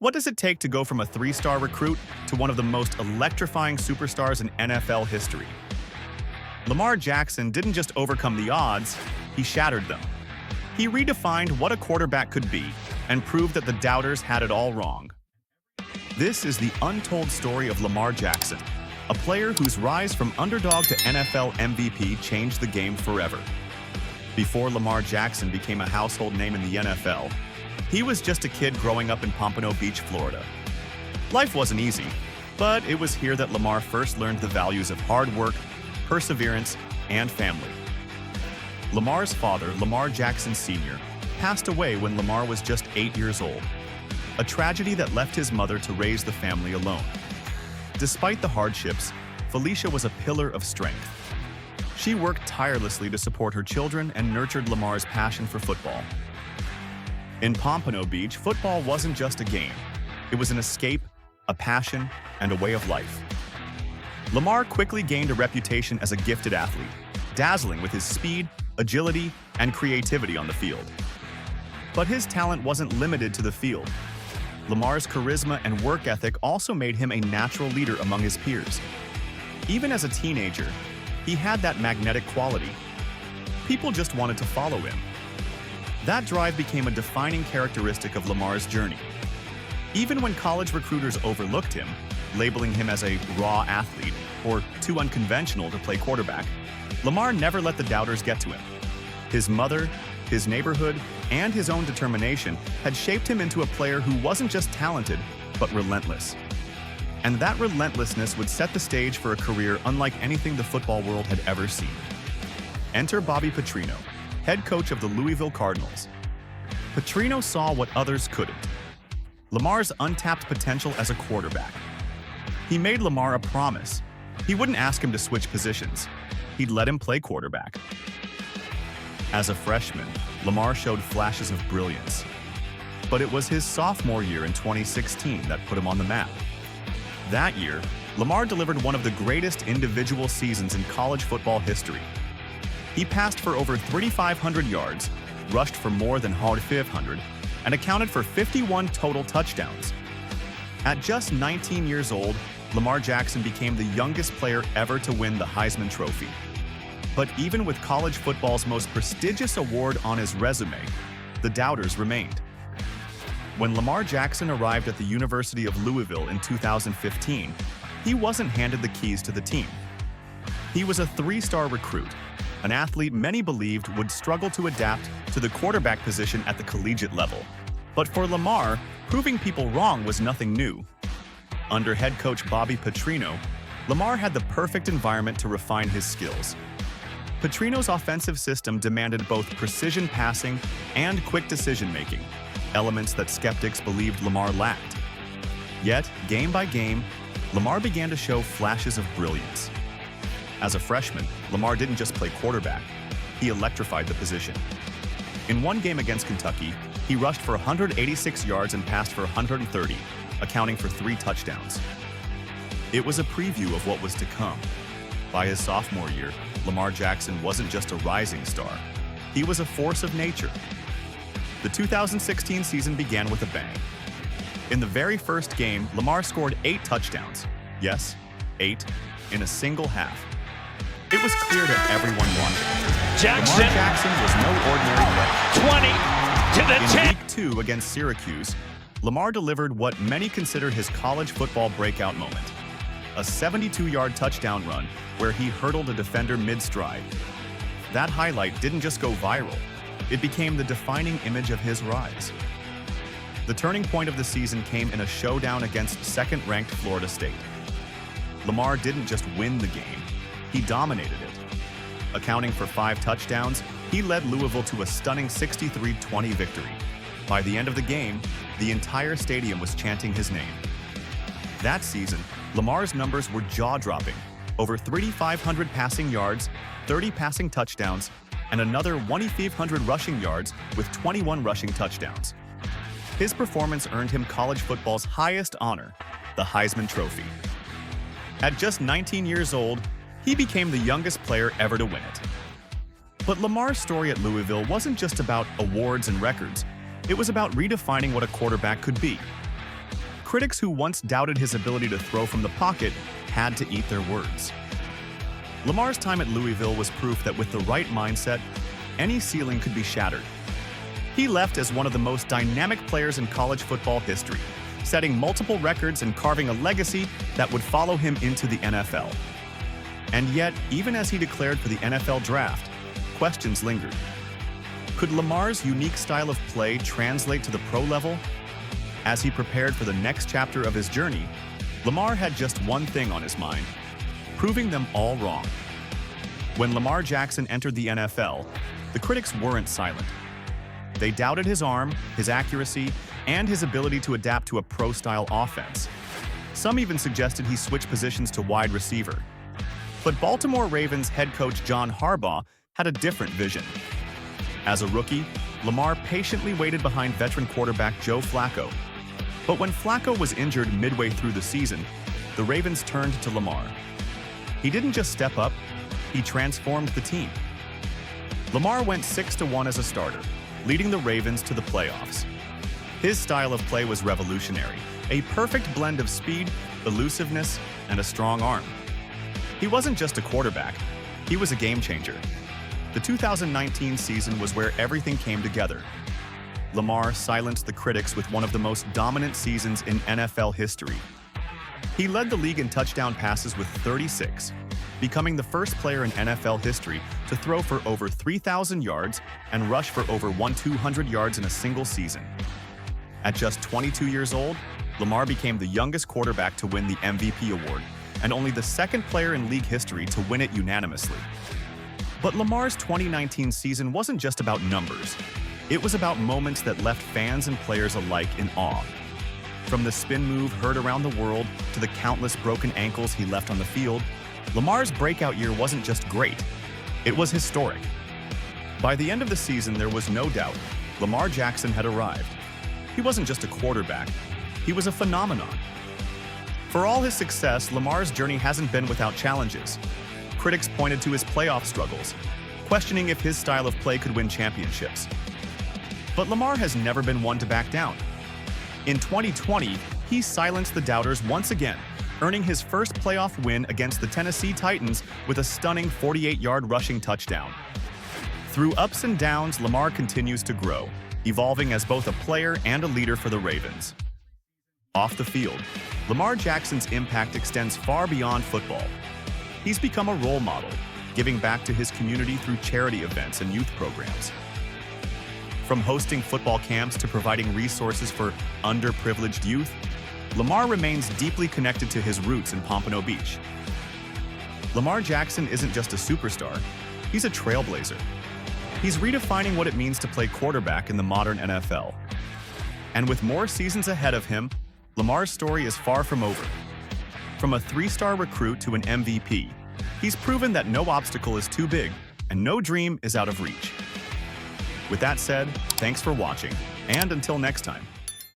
What does it take to go from a three-star recruit to one of the most electrifying superstars in NFL history? Lamar Jackson didn't just overcome the odds, he shattered them. He redefined what a quarterback could be and proved that the doubters had it all wrong. This is the untold story of Lamar Jackson, a player whose rise from underdog to NFL MVP changed the game forever. Before Lamar Jackson became a household name in the NFL, he was just a kid growing up in Pompano Beach, Florida. Life wasn't easy, but it was here that Lamar first learned the values of hard work, perseverance, and family. Lamar's father, Lamar Jackson Sr., passed away when Lamar was just 8 years old, a tragedy that left his mother to raise the family alone. Despite the hardships, Felicia was a pillar of strength. She worked tirelessly to support her children and nurtured Lamar's passion for football. In Pompano Beach, football wasn't just a game. It was an escape, a passion, and a way of life. Lamar quickly gained a reputation as a gifted athlete, dazzling with his speed, agility, and creativity on the field. But his talent wasn't limited to the field. Lamar's charisma and work ethic also made him a natural leader among his peers. Even as a teenager, he had that magnetic quality. People just wanted to follow him. That drive became a defining characteristic of Lamar's journey. Even when college recruiters overlooked him, labeling him as a raw athlete or too unconventional to play quarterback, Lamar never let the doubters get to him. His mother, his neighborhood, and his own determination had shaped him into a player who wasn't just talented, but relentless. And that relentlessness would set the stage for a career unlike anything the football world had ever seen. Enter Bobby Petrino, head coach of the Louisville Cardinals. Petrino saw what others couldn't: Lamar's untapped potential as a quarterback. He made Lamar a promise. He wouldn't ask him to switch positions. He'd let him play quarterback. As a freshman, Lamar showed flashes of brilliance. But it was his sophomore year in 2016 that put him on the map. That year, Lamar delivered one of the greatest individual seasons in college football history. He passed for over 3,500 yards, rushed for more than 500, and accounted for 51 total touchdowns. At just 19 years old, Lamar Jackson became the youngest player ever to win the Heisman Trophy. But even with college football's most prestigious award on his resume, the doubters remained. When Lamar Jackson arrived at the University of Louisville in 2015, he wasn't handed the keys to the team. He was a three-star recruit, an athlete many believed would struggle to adapt to the quarterback position at the collegiate level. But for Lamar, proving people wrong was nothing new. Under head coach Bobby Petrino, Lamar had the perfect environment to refine his skills. Petrino's offensive system demanded both precision passing and quick decision-making, elements that skeptics believed Lamar lacked. Yet, game by game, Lamar began to show flashes of brilliance. As a freshman, Lamar didn't just play quarterback, he electrified the position. In one game against Kentucky, he rushed for 186 yards and passed for 130, accounting for 3 touchdowns. It was a preview of what was to come. By his sophomore year, Lamar Jackson wasn't just a rising star, he was a force of nature. The 2016 season began with a bang. In the very first game, Lamar scored 8 touchdowns. Yes, 8 in a single half. It was clear that everyone wanted it. Jackson. Lamar Jackson was no ordinary player. 20 to the 10. In Week 2 against Syracuse, Lamar delivered what many consider his college football breakout moment: a 72-yard touchdown run where he hurdled a defender mid-stride. That highlight didn't just go viral, it became the defining image of his rise. The turning point of the season came in a showdown against second-ranked Florida State. Lamar didn't just win the game, he dominated it. Accounting for 5 touchdowns, he led Louisville to a stunning 63-20 victory. By the end of the game, the entire stadium was chanting his name. That season, Lamar's numbers were jaw-dropping: over 3,500 passing yards, 30 passing touchdowns, and another 1,500 rushing yards with 21 rushing touchdowns. His performance earned him college football's highest honor, the Heisman Trophy. At just 19 years old, he became the youngest player ever to win it. But Lamar's story at Louisville wasn't just about awards and records. It was about redefining what a quarterback could be. critics who once doubted his ability to throw from the pocket had to eat their words. Lamar's time at Louisville was proof that with the right mindset, any ceiling could be shattered. He left as one of the most dynamic players in college football history, setting multiple records and carving a legacy that would follow him into the NFL. And yet, even as he declared for the NFL draft, questions lingered. Could Lamar's unique style of play translate to the pro level? As he prepared for the next chapter of his journey, Lamar had just one thing on his mind: proving them all wrong. When Lamar Jackson entered the NFL, the critics weren't silent. They doubted his arm, his accuracy, and his ability to adapt to a pro-style offense. Some even suggested he switch positions to wide receiver. But Baltimore Ravens head coach John Harbaugh had a different vision. As a rookie, Lamar patiently waited behind veteran quarterback Joe Flacco. But when Flacco was injured midway through the season, the Ravens turned to Lamar. He didn't just step up, he transformed the team. Lamar went 6-1 as a starter, leading the Ravens to the playoffs. His style of play was revolutionary, a perfect blend of speed, elusiveness, and a strong arm. He wasn't just a quarterback, he was a game changer. The 2019 season was where everything came together. Lamar silenced the critics with one of the most dominant seasons in NFL history. He led the league in touchdown passes with 36, becoming the first player in NFL history to throw for over 3,000 yards and rush for over 200 yards in a single season. At just 22 years old, Lamar became the youngest quarterback to win the MVP award, and only the second player in league history to win it unanimously. But Lamar's 2019 season wasn't just about numbers. It was about moments that left fans and players alike in awe. From the spin move heard around the world to the countless broken ankles he left on the field, Lamar's breakout year wasn't just great, it was historic. By the end of the season, there was no doubt Lamar Jackson had arrived. He wasn't just a quarterback, he was a phenomenon. For all his success, Lamar's journey hasn't been without challenges. Critics pointed to his playoff struggles, questioning if his style of play could win championships. But Lamar has never been one to back down. In 2020, he silenced the doubters once again, earning his first playoff win against the Tennessee Titans with a stunning 48-yard rushing touchdown. Through ups and downs, Lamar continues to grow, evolving as both a player and a leader for the Ravens. Off the field, Lamar Jackson's impact extends far beyond football. He's become a role model, giving back to his community through charity events and youth programs. From hosting football camps to providing resources for underprivileged youth, Lamar remains deeply connected to his roots in Pompano Beach. Lamar Jackson isn't just a superstar, he's a trailblazer. He's redefining what it means to play quarterback in the modern NFL. And with more seasons ahead of him, Lamar's story is far from over. From a 3-star recruit to an MVP, he's proven that no obstacle is too big and no dream is out of reach. With that said, thanks for watching, and until next time.